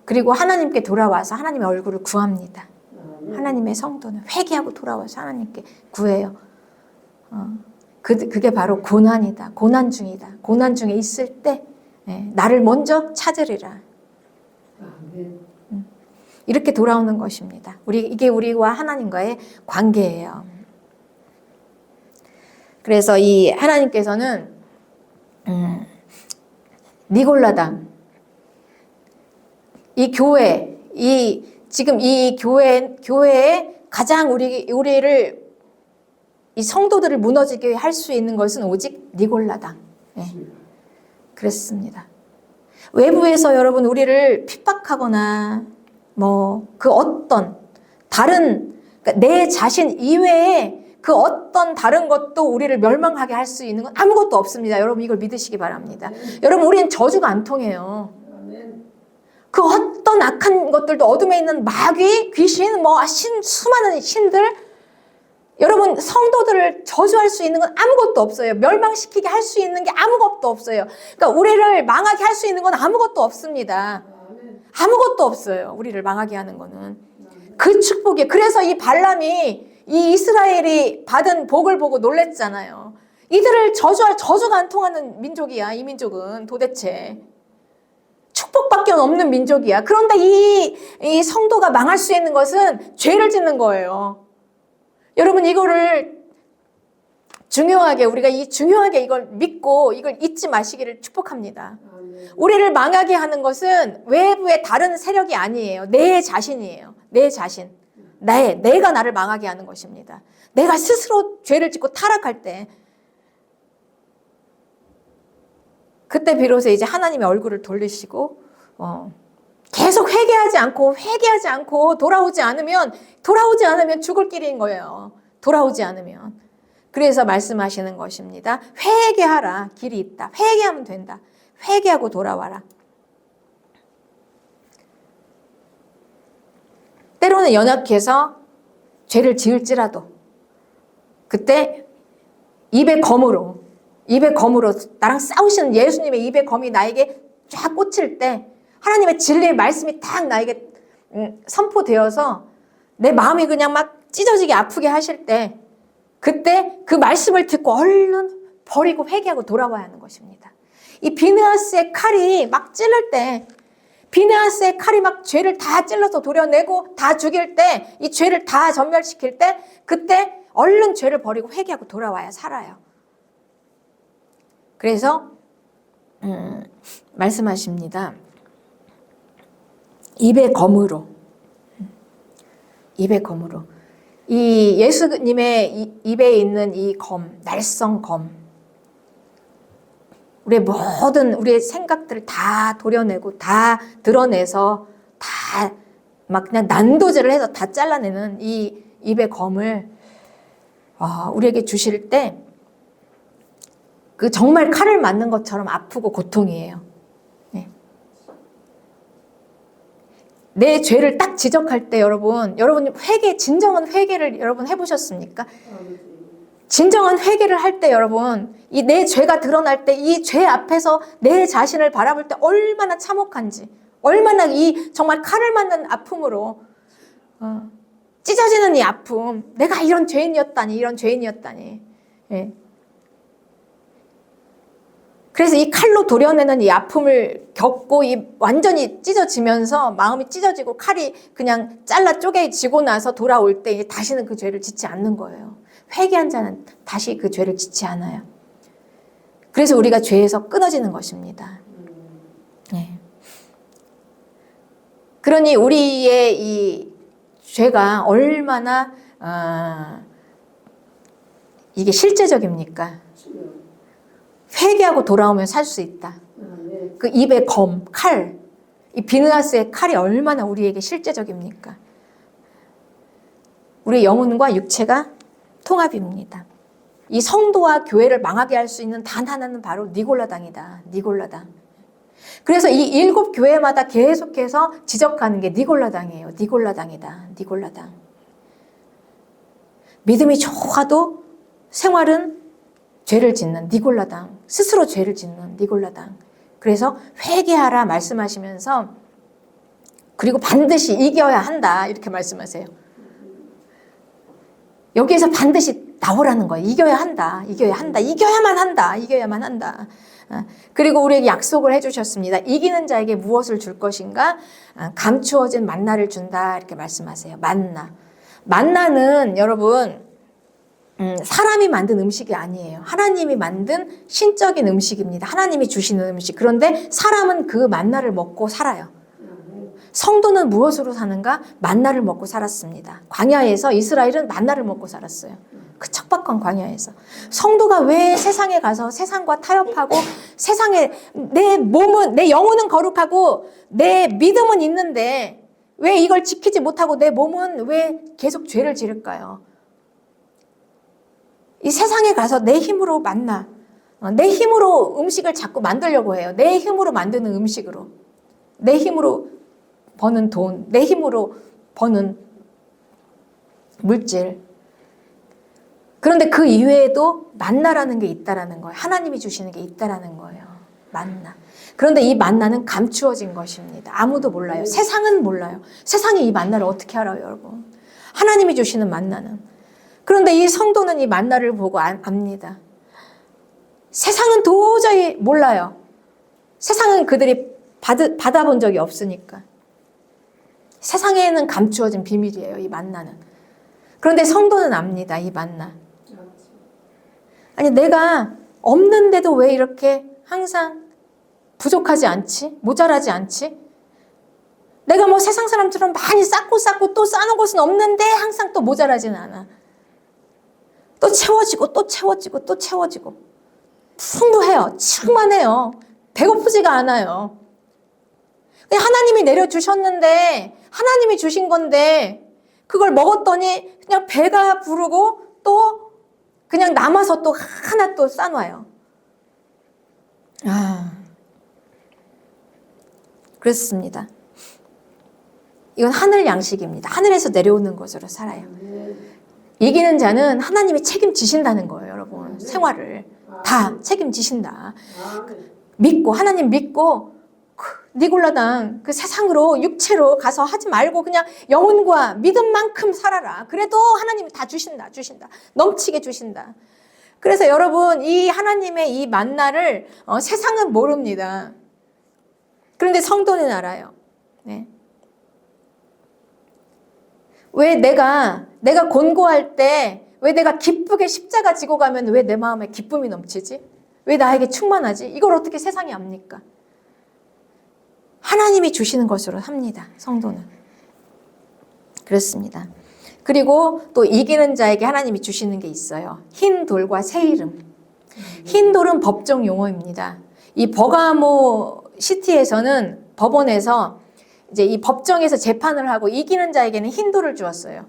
그리고 하나님께 돌아와서 하나님의 얼굴을 구합니다. 하나님의 성도는 회개하고 돌아와서 하나님께 구해요. 그게 바로 고난이다. 고난 중이다. 고난 중에 있을 때 나를 먼저 찾으리라. 이렇게 돌아오는 것입니다. 이게 우리와 하나님과의 관계예요. 그래서 이 하나님께서는 니골라당 이 교회 지금 이 교회에 가장 우리를 이 성도들을 무너지게 할 수 있는 것은 오직 니골라당. 그랬습니다. 외부에서 여러분 우리를 핍박하거나 그 어떤 다른 그러니까 내 자신 이외에 그 어떤 다른 것도 우리를 멸망하게 할 수 있는 건 아무것도 없습니다. 여러분 이걸 믿으시기 바랍니다. 여러분 우리는 저주가 안 통해요. 그 어떤 악한 것들도 어둠에 있는 마귀, 귀신, 수많은 신들 여러분 성도들을 저주할 수 있는 건 아무것도 없어요. 멸망시키게 할 수 있는 게 아무것도 없어요. 그러니까 우리를 망하게 할 수 있는 건 아무것도 없습니다. 아무것도 없어요. 우리를 망하게 하는 거는. 그 축복이에요. 그래서 이 발람이 이 이스라엘이 받은 복을 보고 놀랬잖아요. 이들을 저주할 저주가 안 통하는 민족이야. 이 민족은 도대체. 축복밖에 없는 민족이야. 그런데 이 성도가 망할 수 있는 것은 죄를 짓는 거예요. 여러분 이거를 중요하게 우리가 중요하게 이걸 믿고 이걸 잊지 마시기를 축복합니다. 우리를 망하게 하는 것은 외부의 다른 세력이 아니에요. 내 자신이에요. 내 자신. 내가 나를 망하게 하는 것입니다. 내가 스스로 죄를 짓고 타락할 때 그때 비로소 이제 하나님의 얼굴을 돌리시고 계속 회개하지 않고 돌아오지 않으면 죽을 길인 거예요. 돌아오지 않으면. 그래서 말씀하시는 것입니다. 회개하라. 길이 있다. 회개하면 된다. 회개하고 돌아와라. 때로는 연약해서 죄를 지을지라도 그때 입의 검으로 나랑 싸우시는 예수님의 입의 검이 나에게 쫙 꽂힐 때 하나님의 진리의 말씀이 딱 나에게 선포되어서 내 마음이 그냥 막 찢어지게 아프게 하실 때 그때 그 말씀을 듣고 얼른 버리고 회개하고 돌아와야 하는 것입니다. 이 비느하스의 칼이 막 찔릴 때 비느하스의 칼이 막 죄를 다 찔러서 도려내고 다 죽일 때 이 죄를 다 전멸시킬 때 그때 얼른 죄를 버리고 회개하고 돌아와야 살아요. 그래서 말씀하십니다. 입의 검으로 이 예수님의 입에 있는 이 검, 날성 검 우리의 생각들을 다 도려내고 다 드러내서 다 막 그냥 난도질을 해서 다 잘라내는 이 입의 검을 우리에게 주실 때 그 정말 칼을 맞는 것처럼 아프고 고통이에요. 네. 내 죄를 딱 지적할 때 여러분 진정한 회개를 여러분 해보셨습니까? 진정한 회개를 할 때 여러분 이 내 죄가 드러날 때 이 죄 앞에서 내 자신을 바라볼 때 얼마나 참혹한지 얼마나 이 정말 칼을 맞는 아픔으로 찢어지는 이 아픔 내가 이런 죄인이었다니 예. 그래서 이 칼로 도려내는 이 아픔을 겪고 완전히 찢어지면서 마음이 찢어지고 칼이 그냥 잘라 쪼개지고 나서 돌아올 때 이제 다시는 그 죄를 짓지 않는 거예요. 회개한 자는 다시 그 죄를 짓지 않아요. 그래서 우리가 죄에서 끊어지는 것입니다. 네. 그러니 우리의 이 죄가 얼마나 이게 실제적입니까? 회개하고 돌아오면 살 수 있다. 그 입의 검, 칼, 이 비느하스의 칼이 얼마나 우리에게 실제적입니까? 우리 영혼과 육체가 통합입니다. 이 성도와 교회를 망하게 할 수 있는 단 하나는 바로 니골라당이다. 니골라당. 그래서 이 7 교회마다 계속해서 지적하는 게 니골라당이에요. 니골라당이다. 니골라당. 믿음이 좋아도 생활은 죄를 짓는 니골라당. 스스로 죄를 짓는 니골라당. 그래서 회개하라 말씀하시면서 그리고 반드시 이겨야 한다 이렇게 말씀하세요. 여기에서 반드시 나오라는 거예요. 이겨야 한다. 이겨야 한다. 이겨야만 한다. 이겨야만 한다. 그리고 우리에게 약속을 해주셨습니다. 이기는 자에게 무엇을 줄 것인가? 감추어진 만나를 준다 이렇게 말씀하세요. 만나. 만나는 여러분 사람이 만든 음식이 아니에요. 하나님이 만든 신적인 음식입니다. 하나님이 주시는 음식. 그런데 사람은 그 만나를 먹고 살아요. 성도는 무엇으로 사는가? 만나를 먹고 살았습니다. 광야에서 이스라엘은 만나를 먹고 살았어요. 그 척박한 광야에서. 성도가 왜 세상에 가서 세상과 타협하고 세상에 내 몸은, 내 영혼은 거룩하고 내 믿음은 있는데 왜 이걸 지키지 못하고 내 몸은 왜 계속 죄를 지을까요? 이 세상에 가서 내 힘으로 만나, 내 힘으로 음식을 자꾸 만들려고 해요. 내 힘으로 만드는 음식으로. 내 힘으로 버는 돈, 내 힘으로 버는 물질. 그런데 그 이외에도 만나라는 게 있다라는 거예요. 하나님이 주시는 게 있다라는 거예요. 만나. 그런데 이 만나는 감추어진 것입니다. 아무도 몰라요. 세상은 몰라요. 세상이 이 만나를 어떻게 알아요, 여러분? 하나님이 주시는 만나는. 그런데 이 성도는 이 만나를 보고 압니다. 세상은 도저히 몰라요. 세상은 그들이 받아본 적이 없으니까. 세상에는 감추어진 비밀이에요, 이 만나는. 그런데 성도는 압니다, 이 만나. 아니, 내가 없는데도 왜 이렇게 항상 부족하지 않지? 모자라지 않지? 내가 뭐 세상 사람처럼 많이 쌓고 또 쌓는 곳은 없는데 항상 또 모자라지는 않아. 또 채워지고 또 채워지고 또 채워지고. 풍부해요. 충만해요. 배고프지가 않아요. 그냥 하나님이 내려주셨는데 하나님이 주신 건데 그걸 먹었더니 그냥 배가 부르고 또 그냥 남아서 또 하나 또 싸놔요. 그렇습니다. 이건 하늘 양식입니다. 하늘에서 내려오는 것으로 살아요. 이기는 자는 하나님이 책임지신다는 거예요, 여러분. 생활을 다 책임지신다. 믿고 하나님 믿고 니골라당 그 세상으로 육체로 가서 하지 말고 그냥 영혼과 믿음만큼 살아라. 그래도 하나님이 다 주신다. 넘치게 주신다. 그래서 여러분 이 하나님의 이 만나를 세상은 모릅니다. 그런데 성도는 알아요. 네. 왜 내가 곤고할 때 왜 내가 기쁘게 십자가 지고 가면 왜 내 마음에 기쁨이 넘치지? 왜 나에게 충만하지? 이걸 어떻게 세상이 압니까? 하나님이 주시는 것으로 합니다. 성도는. 그렇습니다. 그리고 또 이기는 자에게 하나님이 주시는 게 있어요. 흰 돌과 새 이름. 흰 돌은 법정 용어입니다. 이 버가모 시티에서는 법원에서 이제 이 법정에서 재판을 하고 이기는 자에게는 흰 돌을 주었어요.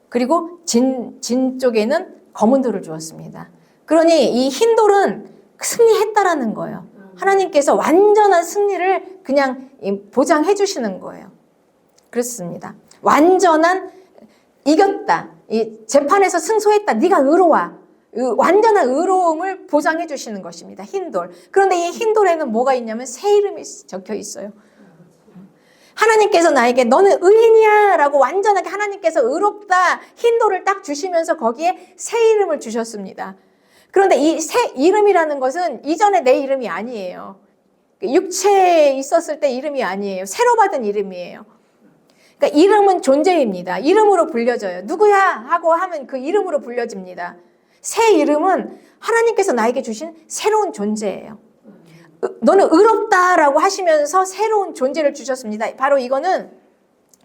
그리고 진 쪽에는 검은 돌을 주었습니다. 그러니 이 흰 돌은 승리했다라는 거예요. 하나님께서 완전한 승리를 그냥 보장해 주시는 거예요. 그렇습니다. 완전한 이겼다. 이 재판에서 승소했다. 네가 의로워. 완전한 의로움을 보장해 주시는 것입니다. 흰 돌. 그런데 이 흰 돌에는 뭐가 있냐면 새 이름이 적혀 있어요. 하나님께서 나에게 너는 의인이야 라고 완전하게 하나님께서 의롭다 흰 돌을 딱 주시면서 거기에 새 이름을 주셨습니다. 그런데 이 새 이름이라는 것은 이전에 내 이름이 아니에요. 육체에 있었을 때 이름이 아니에요. 새로 받은 이름이에요. 그러니까 이름은 존재입니다. 이름으로 불려져요. 누구야 하고 하면 그 이름으로 불려집니다. 새 이름은 하나님께서 나에게 주신 새로운 존재예요. 너는 의롭다라고 하시면서 새로운 존재를 주셨습니다. 바로 이거는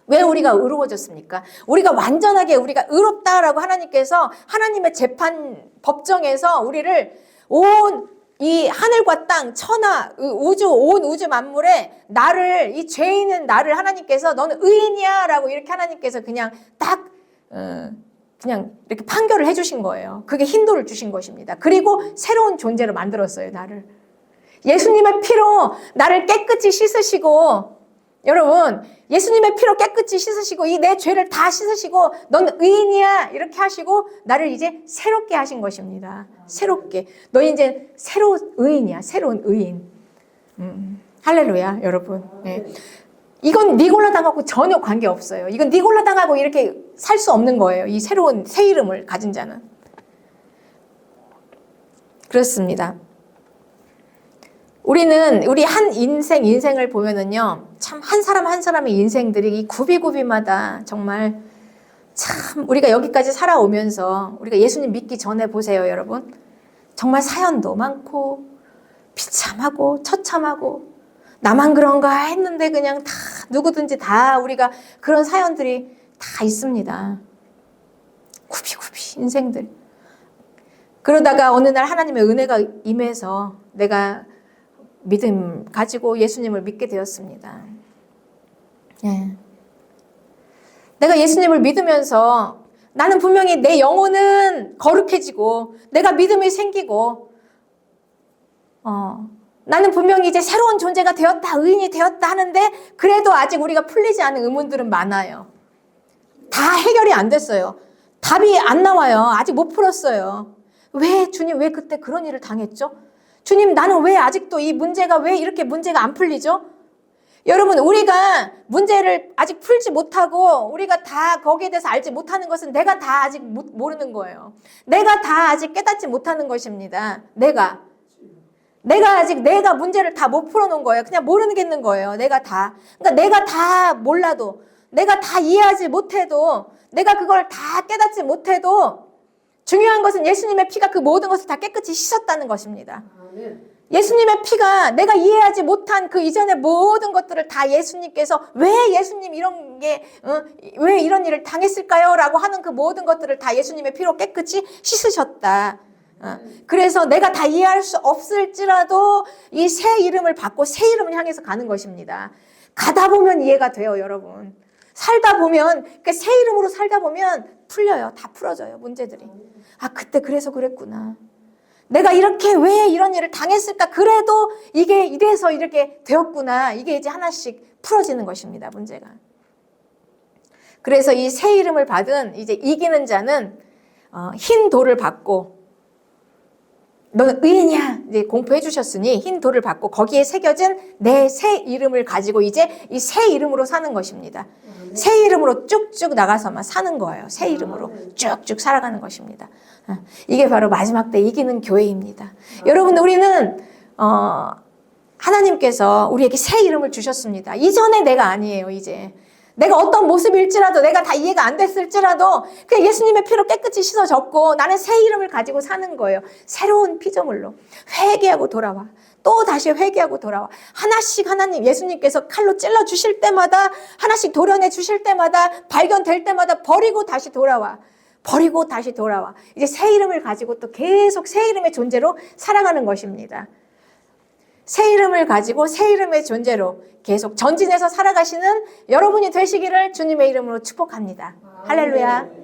왜 우리가 의로워졌습니까? 우리가 완전하게 우리가 의롭다라고 하나님께서 하나님의 재판 법정에서 우리를 온 이 하늘과 땅, 천하, 우주, 온 우주 만물에 나를, 이 죄 있는 나를 하나님께서 너는 의인이야 라고 이렇게 하나님께서 그냥 딱 그냥 이렇게 판결을 해주신 거예요. 그게 힌도를 주신 것입니다. 그리고 새로운 존재로 만들었어요, 나를. 예수님의 피로 나를 깨끗이 씻으시고, 여러분, 예수님의 피로 깨끗이 씻으시고, 이 내 죄를 다 씻으시고, 넌 의인이야. 이렇게 하시고, 나를 이제 새롭게 하신 것입니다. 새롭게. 너 이제 새로운 의인이야. 새로운 의인. 할렐루야, 여러분. 네. 이건 니골라당하고 전혀 관계없어요. 이건 니골라당하고 이렇게 살 수 없는 거예요. 이 새로운 새 이름을 가진 자는. 그렇습니다. 우리 한 인생을 보면은요, 참 한 사람 한 사람의 인생들이 이 굽이굽이마다 정말 참 우리가 여기까지 살아오면서 우리가 예수님 믿기 전에 보세요, 여러분. 정말 사연도 많고 비참하고 처참하고 나만 그런가 했는데 그냥 다 누구든지 다 우리가 그런 사연들이 다 있습니다. 굽이굽이 인생들. 그러다가 어느 날 하나님의 은혜가 임해서 내가 믿음 가지고 예수님을 믿게 되었습니다. 예. 내가 예수님을 믿으면서 나는 분명히 내 영혼은 거룩해지고 내가 믿음이 생기고 나는 분명히 이제 새로운 존재가 되었다, 의인이 되었다 하는데 그래도 아직 우리가 풀리지 않은 의문들은 많아요. 다 해결이 안 됐어요. 답이 안 나와요. 아직 못 풀었어요. 왜 주님 왜 그때 그런 일을 당했죠? 주님 나는 왜 아직도 이 문제가 왜 이렇게 문제가 안 풀리죠? 여러분 우리가 문제를 아직 풀지 못하고 우리가 다 거기에 대해서 알지 못하는 것은 내가 다 아직 모르는 거예요. 내가 다 아직 깨닫지 못하는 것입니다. 내가 아직 내가 문제를 다 못 풀어놓은 거예요. 그냥 모르겠는 거예요. 내가 다. 그러니까 내가 다 몰라도 내가 다 이해하지 못해도 내가 그걸 다 깨닫지 못해도 중요한 것은 예수님의 피가 그 모든 것을 다 깨끗이 씻었다는 것입니다. 예수님의 피가 내가 이해하지 못한 그 이전의 모든 것들을 다 예수님께서 왜 예수님 이런 게 왜 이런 일을 당했을까요? 라고 하는 그 모든 것들을 다 예수님의 피로 깨끗이 씻으셨다. 그래서 내가 다 이해할 수 없을지라도 이 새 이름을 받고 새 이름을 향해서 가는 것입니다. 가다 보면 이해가 돼요, 여러분. 살다 보면 그 새 이름으로 살다 보면 풀려요. 다 풀어져요, 문제들이. 아, 그때 그래서 그랬구나. 내가 이렇게 왜 이런 일을 당했을까? 그래도 이게 이래서 이렇게 되었구나. 이게 이제 하나씩 풀어지는 것입니다, 문제가. 그래서 이 새 이름을 받은 이제 이기는 자는 흰 돌을 받고 너는 의인이야. 이제 공포해 주셨으니 흰 돌을 받고 거기에 새겨진 내 새 이름을 가지고 이제 이 새 이름으로 사는 것입니다. 새 이름으로 쭉쭉 나가서만 사는 거예요. 새 이름으로 쭉쭉 살아가는 것입니다. 이게 바로 마지막 때 이기는 교회입니다. 여러분 우리는 하나님께서 우리에게 새 이름을 주셨습니다. 이전에 내가 아니에요. 이제 내가 어떤 모습일지라도 내가 다 이해가 안 됐을지라도 그냥 예수님의 피로 깨끗이 씻어졌고 나는 새 이름을 가지고 사는 거예요. 새로운 피조물로 회개하고 돌아와. 또 다시 회개하고 돌아와. 하나씩 하나님 예수님께서 칼로 찔러 주실 때마다 하나씩 도려내 주실 때마다 발견될 때마다 버리고 다시 돌아와. 버리고 다시 돌아와. 이제 새 이름을 가지고 또 계속 새 이름의 존재로 살아가는 것입니다. 새 이름을 가지고 새 이름의 존재로 계속 전진해서 살아가시는 여러분이 되시기를 주님의 이름으로 축복합니다. 할렐루야.